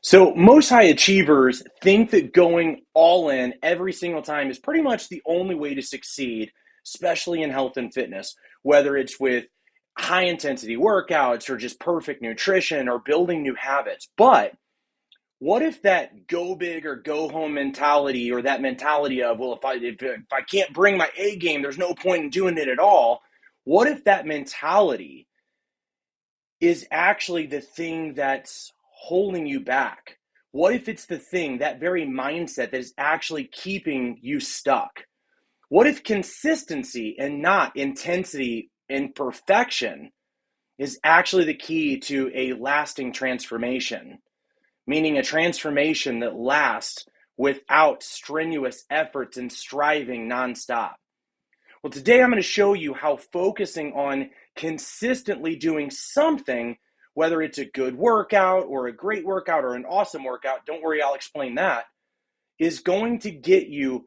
So most high achievers think that going all in every single time is pretty much the only way to succeed, especially in health and fitness, whether it's with high intensity workouts or just perfect nutrition or building new habits. But what if that go big or go home mentality, or that mentality of, well, if I can't bring my A game, there's no point in doing it at all. What if that mentality is actually the thing that's holding you back? What if it's the thing, that very mindset, that is actually keeping you stuck? What if consistency and not intensity and perfection is actually the key to a lasting transformation? Meaning a transformation that lasts without strenuous efforts and striving nonstop. Well, today I'm going to show you how focusing on consistently doing something, whether it's a good workout or a great workout or an awesome workout, don't worry, I'll explain that, is going to get you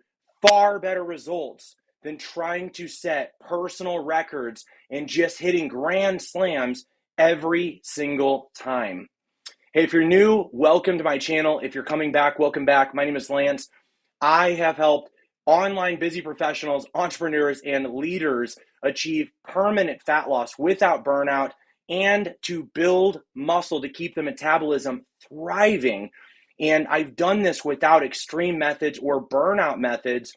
far better results than trying to set personal records and just hitting grand slams every single time. Hey, if you're new, welcome to my channel. If you're coming back, welcome back. My name is Lance. I have helped online busy professionals, entrepreneurs, and leaders achieve permanent fat loss without burnout and to build muscle to keep the metabolism thriving. And I've done this without extreme methods or burnout methods.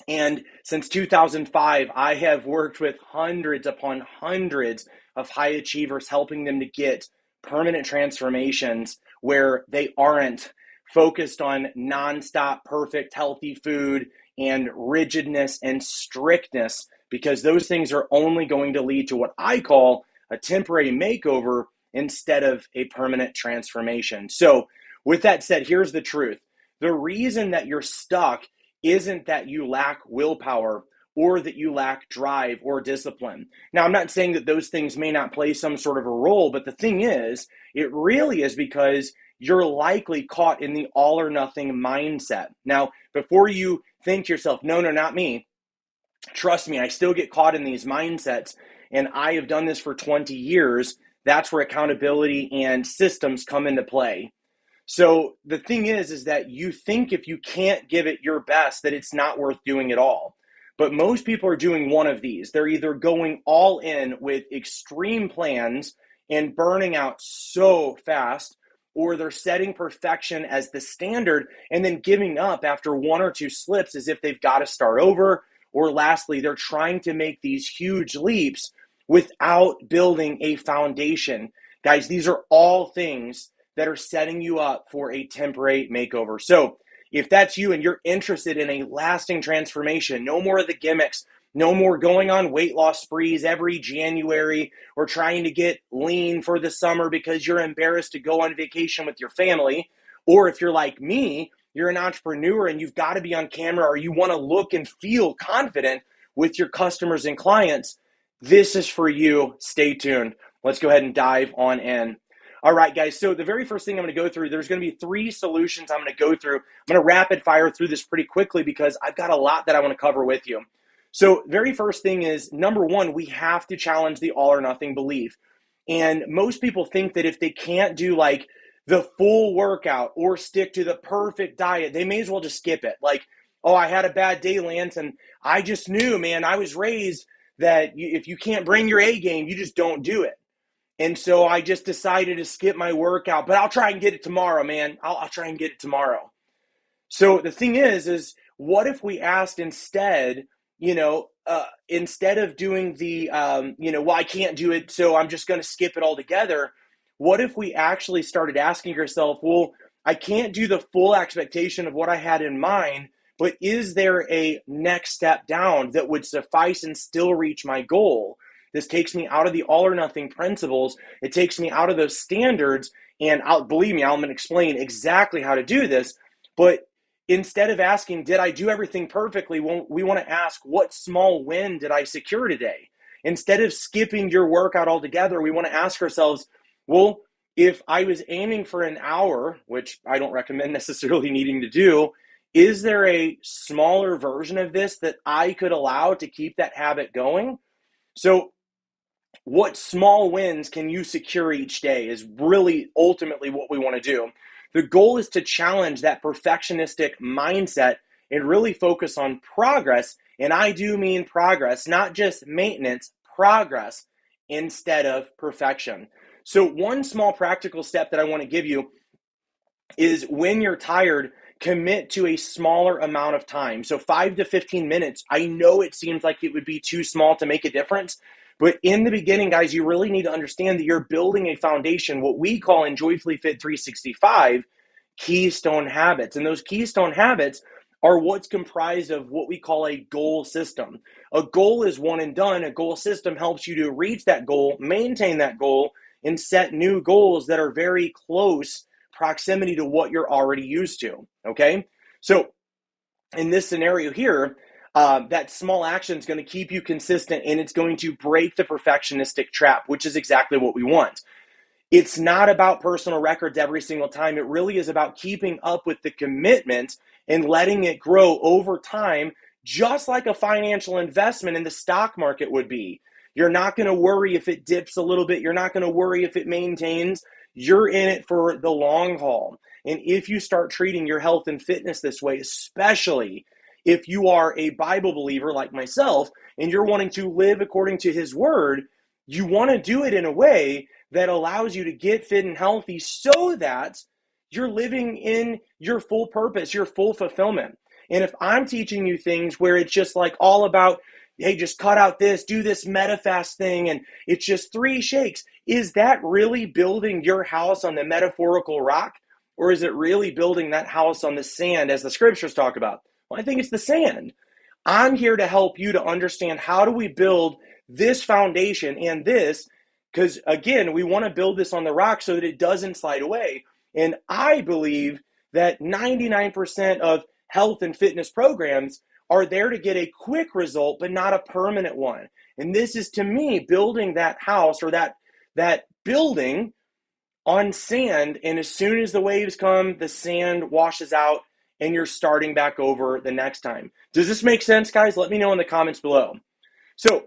And since 2005, I have worked with hundreds upon hundreds of high achievers, helping them to get permanent transformations where they aren't focused on nonstop, perfect, healthy food and rigidness and strictness, because those things are only going to lead to what I call a temporary makeover instead of a permanent transformation. So, with that said, here's the truth. The reason that you're stuck isn't that you lack willpower or that you lack drive or discipline. Now, I'm not saying that those things may not play some sort of a role, but the thing is, it really is because you're likely caught in the all or nothing mindset. Now, before you think to yourself, no, not me, trust me, I still get caught in these mindsets, and I have done this for 20 years. That's where accountability and systems come into play. So the thing is that you think if you can't give it your best, that it's not worth doing at all. But most people are doing one of these. They're either going all in with extreme plans and burning out so fast, or they're setting perfection as the standard and then giving up after one or two slips as if they've got to start over. Or lastly, they're trying to make these huge leaps without building a foundation. Guys, these are all things that are setting you up for a temporary makeover. So if that's you and you're interested in a lasting transformation, no more of the gimmicks, no more going on weight loss sprees every January or trying to get lean for the summer because you're embarrassed to go on vacation with your family. Or if you're like me, you're an entrepreneur and you've got to be on camera, or you want to look and feel confident with your customers and clients, this is for you. Stay tuned. Let's go ahead and dive on in. All right, guys, so the very first thing I'm going to go through, there's going to be three solutions I'm going to go through. I'm going to rapid fire through this pretty quickly because I've got a lot that I want to cover with you. So very first thing is, number one, we have to challenge the all or nothing belief. And most people think that if they can't do like the full workout or stick to the perfect diet, they may as well just skip it. Like, oh, I had a bad day, Lance, and I just knew, man, I was raised that if you can't bring your A game, you just don't do it. And so I just decided to skip my workout, but I'll try and get it tomorrow, man. I'll try and get it tomorrow. So the thing is what if we asked instead, instead of doing the, well, I can't do it, so I'm just going to skip it altogether. What if we actually started asking yourself, well, I can't do the full expectation of what I had in mind, but is there a next step down that would suffice and still reach my goal? This takes me out of the all or nothing principles. It takes me out of those standards. And believe me, I'm going to explain exactly how to do this. But instead of asking, did I do everything perfectly? We want to ask, what small win did I secure today? Instead of skipping your workout altogether, we want to ask ourselves, well, if I was aiming for an hour, which I don't recommend necessarily needing to do, is there a smaller version of this that I could allow to keep that habit going? So what small wins can you secure each day is really ultimately what we want to do. The goal is to challenge that perfectionistic mindset and really focus on progress. And I do mean progress, not just maintenance, progress instead of perfection. So, one small practical step that I want to give you is when you're tired, commit to a smaller amount of time. So 5 to 15 minutes. I know it seems like it would be too small to make a difference, but in the beginning, guys, you really need to understand that you're building a foundation, what we call in Joyfully Fit 365, keystone habits. And those keystone habits are what's comprised of what we call a goal system. A goal is one and done. A goal system helps you to reach that goal, maintain that goal, and set new goals that are very close proximity to what you're already used to, okay? So in this scenario here, that small action is going to keep you consistent and it's going to break the perfectionistic trap, which is exactly what we want. It's not about personal records every single time. It really is about keeping up with the commitment and letting it grow over time, just like a financial investment in the stock market would be. You're not going to worry if it dips a little bit. You're not going to worry if it maintains. You're in it for the long haul. And if you start treating your health and fitness this way, especially if you are a Bible believer like myself and you're wanting to live according to his word, you want to do it in a way that allows you to get fit and healthy so that you're living in your full purpose, your full fulfillment. And if I'm teaching you things where it's just like all about, hey, just cut out this, do this MetaFast thing, and it's just 3 shakes, is that really building your house on the metaphorical rock? Or is it really building that house on the sand as the scriptures talk about? Well, I think it's the sand. I'm here to help you to understand how do we build this foundation and this, because again, we want to build this on the rock so that it doesn't slide away. And I believe that 99% of health and fitness programs are there to get a quick result, but not a permanent one. And this is, to me, building that house or that building on sand. And as soon as the waves come, the sand washes out and you're starting back over the next time. Does this make sense, guys? Let me know in the comments below. So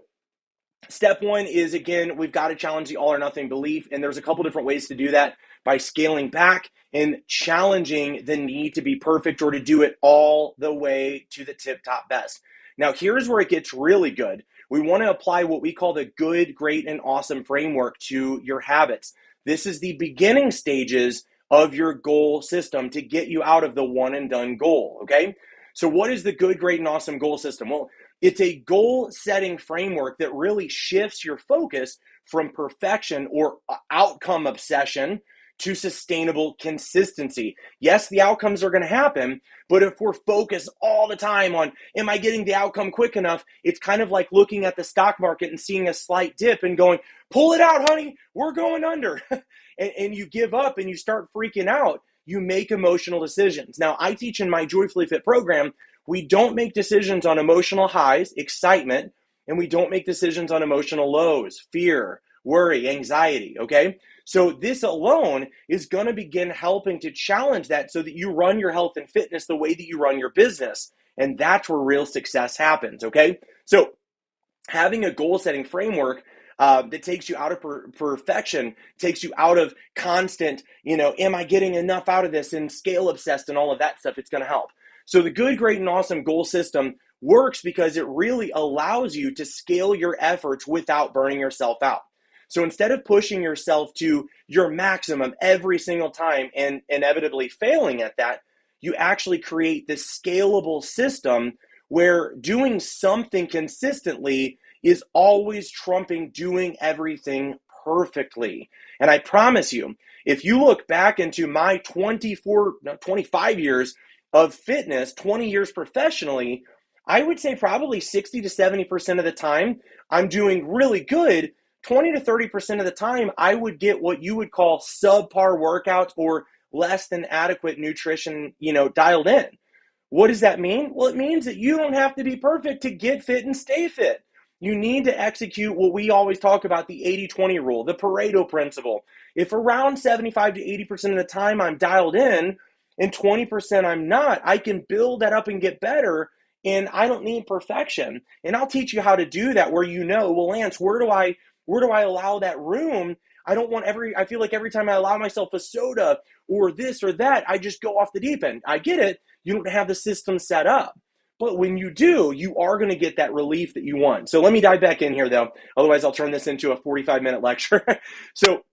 step 1 is, again, we've got to challenge the all or nothing belief. And there's a couple different ways to do that by scaling back and challenging the need to be perfect or to do it all the way to the tip top best. Now, here's where it gets really good. We want to apply what we call the good, great, and awesome framework to your habits. This is the beginning stages of your goal system to get you out of the one and done goal, okay? So what is the good, great, and awesome goal system? Well, it's a goal setting framework that really shifts your focus from perfection or outcome obsession to sustainable consistency. Yes, the outcomes are going to happen, but if we're focused all the time on, am I getting the outcome quick enough? It's kind of like looking at the stock market and seeing a slight dip and going, pull it out, honey, we're going under. and you give up and you start freaking out. You make emotional decisions. Now, I teach in my Joyfully Fit program, we don't make decisions on emotional highs, excitement, and we don't make decisions on emotional lows, fear, worry, anxiety, okay? So this alone is going to begin helping to challenge that so that you run your health and fitness the way that you run your business. And that's where real success happens, okay? So having a goal-setting framework that takes you out of perfection, takes you out of constant, am I getting enough out of this, and scale obsessed and all of that stuff, it's going to help. So the good, great, and awesome goal system works because it really allows you to scale your efforts without burning yourself out. So instead of pushing yourself to your maximum every single time and inevitably failing at that, you actually create this scalable system where doing something consistently is always trumping doing everything perfectly. And I promise you, if you look back into my 25 years of fitness, 20 years professionally, I would say probably 60 to 70% of the time I'm doing really good. 20 to 30% of the time I would get what you would call subpar workouts or less than adequate nutrition, dialed in. What does that mean? Well, it means that you don't have to be perfect to get fit and stay fit. You need to execute what we always talk about, the 80-20 rule, the Pareto principle. If around 75 to 80% of the time I'm dialed in and 20% I'm not, I can build that up and get better, and I don't need perfection. And I'll teach you how to do that where well, Lance, where do I allow that room? I feel like every time I allow myself a soda or this or that, I just go off the deep end. I get it. You don't have the system set up. But when you do, you are going to get that relief that you want. So let me dive back in here, though. Otherwise, I'll turn this into a 45-minute lecture. So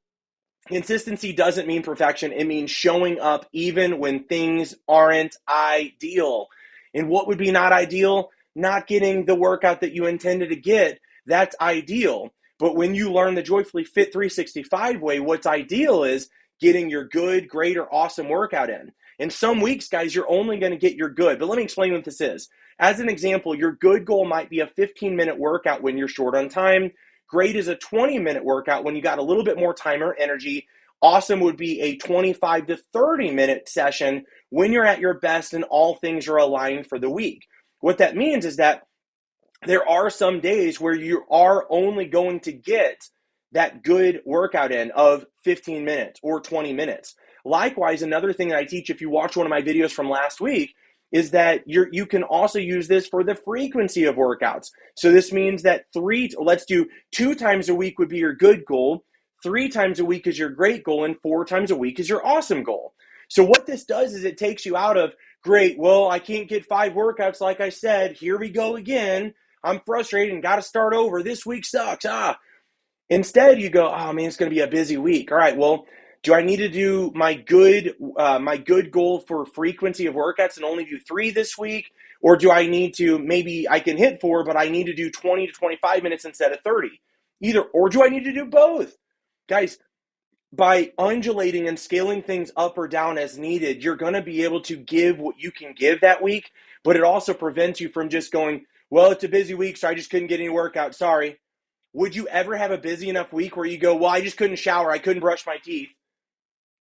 consistency doesn't mean perfection. It means showing up even when things aren't ideal. And what would be not ideal? Not getting the workout that you intended to get. That's ideal. But when you learn the Joyfully Fit 365 way, what's ideal is getting your good, great, or awesome workout in. In some weeks, guys, you're only going to get your good. But let me explain what this is. As an example, your good goal might be a 15-minute workout when you're short on time. Great is a 20-minute workout when you got a little bit more time or energy. Awesome would be a 25 to 30-minute session when you're at your best and all things are aligned for the week. What that means is that there are some days where you are only going to get that good workout in of 15 minutes or 20 minutes. Likewise, another thing that I teach, if you watch one of my videos from last week, is that you can also use this for the frequency of workouts. So this means that let's do 2 times a week would be your good goal, 3 times a week is your great goal, and 4 times a week is your awesome goal. So what this does is it takes you out of, great, well, I can't get 5 workouts like I said, here we go again. I'm frustrated and got to start over. This week sucks. Instead, you go, oh man, it's going to be a busy week. All right, well, do I need to do my good goal for frequency of workouts and only do 3 this week? Or do I need to, maybe I can hit 4, but I need to do 20 to 25 minutes instead of 30? Or do I need to do both? Guys, by undulating and scaling things up or down as needed, you're going to be able to give what you can give that week, but it also prevents you from just going, well, it's a busy week, so I just couldn't get any workout. Sorry. Would you ever have a busy enough week where you go, well, I just couldn't shower, I couldn't brush my teeth?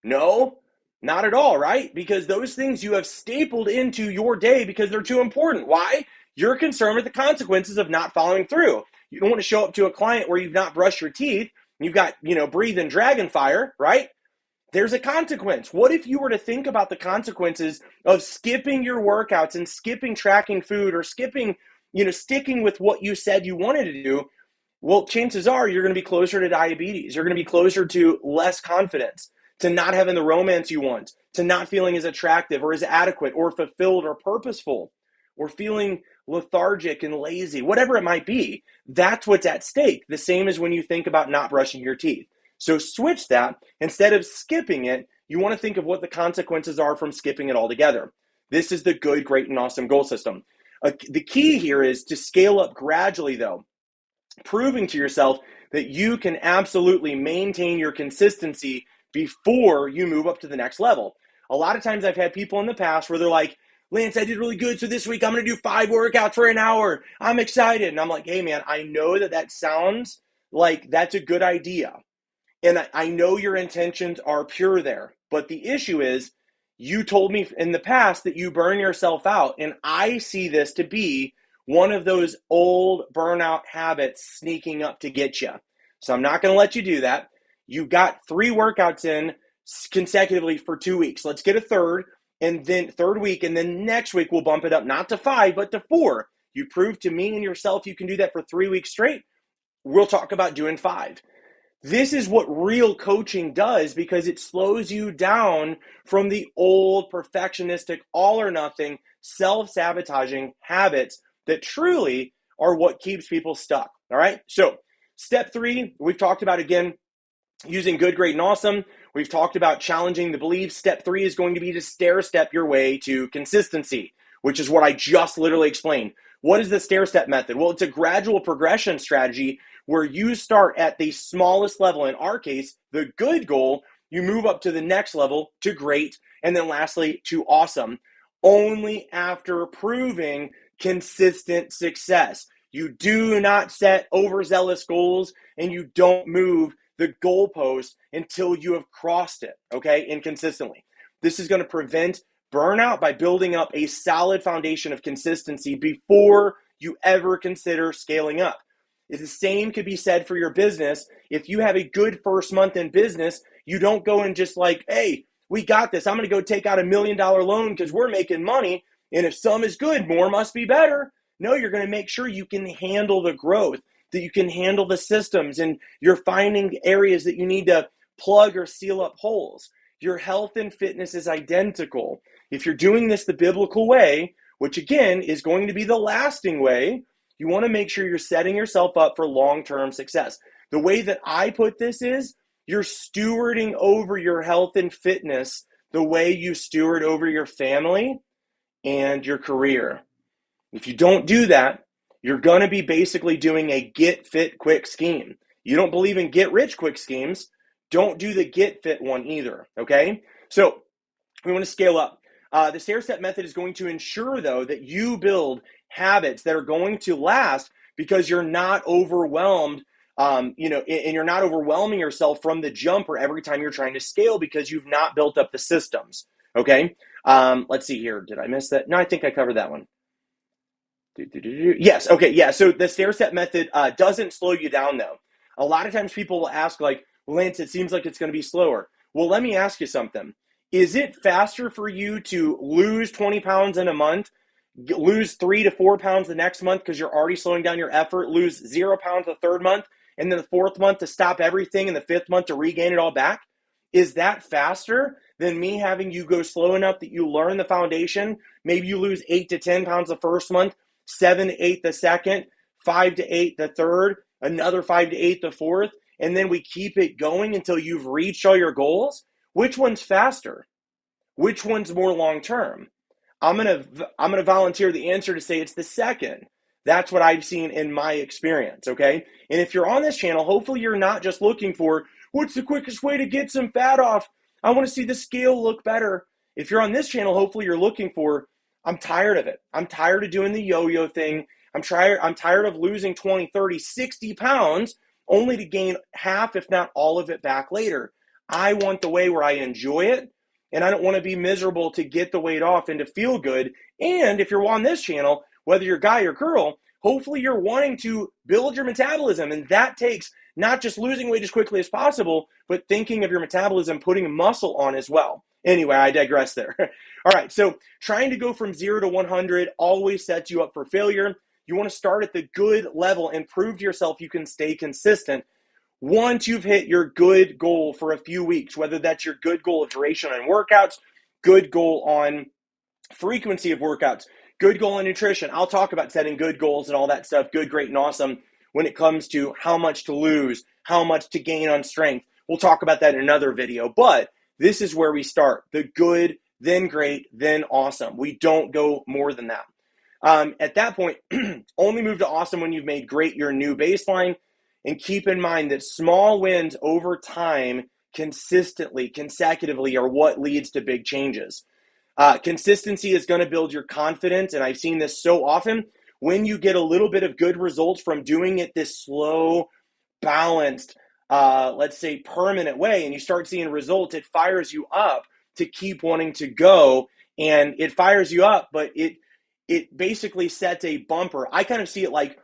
No, not at all, right? Because those things you have stapled into your day because they're too important. Why? You're concerned with the consequences of not following through. You don't want to show up to a client where you've not brushed your teeth, you've got, breathing dragon fire, right? There's a consequence. What if you were to think about the consequences of skipping your workouts and skipping tracking food or skipping, sticking with what you said you wanted to do? Well, chances are you're going to be closer to diabetes. You're going to be closer to less confidence, to not having the romance you want, to not feeling as attractive or as adequate or fulfilled or purposeful, or feeling lethargic and lazy, whatever it might be. That's what's at stake. The same as when you think about not brushing your teeth. So switch that. Instead of skipping it, you want to think of what the consequences are from skipping it altogether. This is the good, great, and awesome goal system. The key here is to scale up gradually, though, proving to yourself that you can absolutely maintain your consistency before you move up to the next level. A lot of times I've had people in the past where they're like, Lance, I did really good, so this week I'm going to do 5 workouts for an hour. I'm excited. And I'm like, hey man, I know that sounds like that's a good idea. And I know your intentions are pure there. But the issue is, you told me in the past that you burn yourself out. And I see this to be one of those old burnout habits sneaking up to get you. So I'm not going to let you do that. You got 3 workouts in consecutively for 2 weeks. Let's get a third week, and then next week we'll bump it up, not to 5, but to 4. You prove to me and yourself you can do that for 3 weeks straight. We'll talk about doing 5. This is what real coaching does, because it slows you down from the old perfectionistic, all or nothing, self-sabotaging habits that truly are what keeps people stuck. All right. So step 3, we've talked about, again, using good, great, and awesome. We've talked about challenging the beliefs. Step 3 is going to be to stair-step your way to consistency, which is what I just literally explained. What is the stair-step method? Well, it's a gradual progression strategy where you start at the smallest level. In our case, the good goal, you move up to the next level, to great, and then lastly to awesome, only after proving consistent success. You do not set overzealous goals, and you don't move the goalpost until you have crossed it, okay, inconsistently. This is going to prevent burnout by building up a solid foundation of consistency before you ever consider scaling up. The same could be said for your business. If you have a good first month in business, you don't go and just like, hey, we got this. I'm going to go take out $1 million loan because we're making money. And if some is good, more must be better. No, you're going to make sure you can handle the growth. that you can handle the systems, and you're finding areas that you need to plug or seal up holes. Your health and fitness is identical. If you're doing this the biblical way, which again is going to be the lasting way, you want to make sure you're setting yourself up for long-term success. The way that I put this is you're stewarding over your health and fitness the way you steward over your family and your career. If you don't do that, you're going to be basically doing a get fit quick scheme. You don't believe in get rich quick schemes, don't do the get fit one either, okay? So we want to scale up. The Stair-Step Method is going to ensure, though, that you build habits that are going to last because you're not overwhelmed, and you're not overwhelming yourself from the jump or every time you're trying to scale because you've not built up the systems, okay? Let's see here. Did I miss that? No, I think I covered that one. Yes, okay, yeah. So the Stair-Step Method doesn't slow you down, though. A lot of times people will ask, like, Lance, it seems like it's going to be slower. Well, let me ask you something. Is it faster for you to lose 20 pounds in a month, lose 3 to 4 pounds the next month because you're already slowing down your effort, lose 0 pounds the third month, and then the fourth month to stop everything, and the fifth month to regain it all back? Is that faster than me having you go slow enough that you learn the foundation? Maybe you lose 8 to 10 pounds the first month, 7 to 8 the second, 5 to 8 the third, another 5 to 8 the fourth, and then we keep it going until you've reached all your goals? Which one's faster? Which one's more long-term? I'm gonna volunteer the answer to say it's the second. That's what I've seen in my experience, okay? And if you're on this channel, hopefully you're not just looking for what's the quickest way to get some fat off. I want to see the scale look better. If you're on this channel, hopefully you're looking for, I'm tired of it. I'm tired of doing the yo-yo thing. I'm tired of losing 20, 30, 60 pounds only to gain half, if not all of it back later. I want the way where I enjoy it, and I don't want to be miserable to get the weight off and to feel good. And if you're on this channel, whether you're guy or girl, hopefully you're wanting to build your metabolism, and that takes not just losing weight as quickly as possible, but thinking of your metabolism, putting muscle on as well. Anyway, I digress there. All right, so trying to go from 0 to 100 always sets you up for failure. You want to start at the good level and prove to yourself you can stay consistent. Once you've hit your good goal for a few weeks, whether that's your good goal of duration on workouts, good goal on frequency of workouts, good goal on nutrition. I'll talk about setting good goals and all that stuff, good, great, and awesome when it comes to how much to lose, how much to gain on strength. We'll talk about that in another video, but this is where we start. The good, then great, then awesome. We don't go more than that. At that point, only move to awesome when you've made great your new baseline. And keep in mind that small wins over time, consistently, consecutively, are what leads to big changes. Consistency is going to build your confidence, and I've seen this so often. When you get a little bit of good results from doing it this slow, balanced, let's say permanent way, and you start seeing results, it fires you up to keep wanting to go, and it fires you up, but it basically sets a bumper. I kind of see it like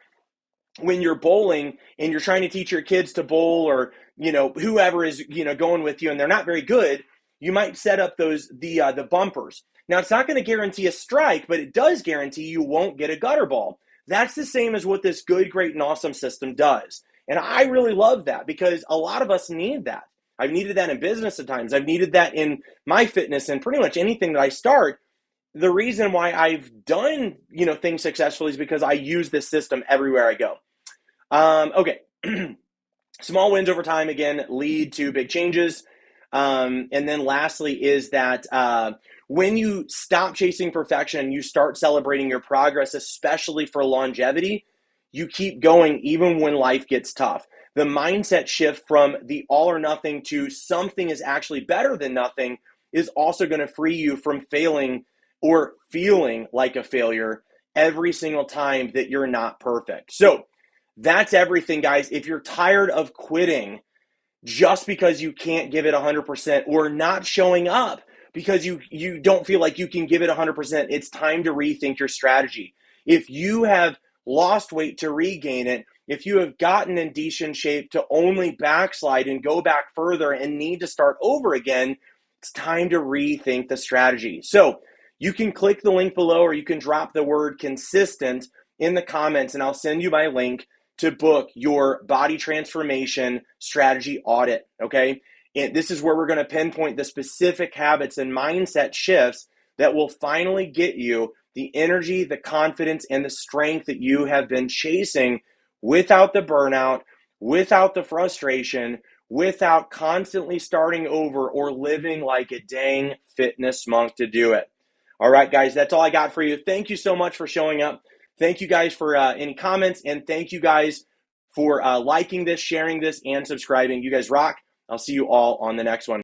when you're bowling and you're trying to teach your kids to bowl, or whoever is going with you and they're not very good, you might set up the bumpers. Now, it's not going to guarantee a strike, but it does guarantee you won't get a gutter ball. That's the same as what this good, great, and awesome system does. And I really love that because a lot of us need that. I've needed that in business at times. I've needed that in my fitness and pretty much anything that I start. The reason why I've done things successfully is because I use this system everywhere I go. Okay. Small wins over time, again, lead to big changes. And then lastly is that when you stop chasing perfection, you start celebrating your progress, especially for longevity, you keep going even when life gets tough. The mindset shift from the all or nothing to something is actually better than nothing is also going to free you from failing or feeling like a failure every single time that you're not perfect. So that's everything, guys. If you're tired of quitting just because you can't give it 100% or not showing up because you don't feel like you can give it 100%, it's time to rethink your strategy. If you have lost weight to regain it, if you have gotten in decent shape to only backslide and go back further and need to start over again, it's time to rethink the strategy. So you can click the link below, or you can drop the word consistent in the comments and I'll send you my link to book your body transformation strategy audit, okay? And this is where we're going to pinpoint the specific habits and mindset shifts that will finally get you the energy, the confidence, and the strength that you have been chasing without the burnout, without the frustration, without constantly starting over or living like a dang fitness monk to do it. All right, guys, that's all I got for you. Thank you so much for showing up. Thank you guys for any comments, and thank you guys for liking this, sharing this, and subscribing. You guys rock. I'll see you all on the next one.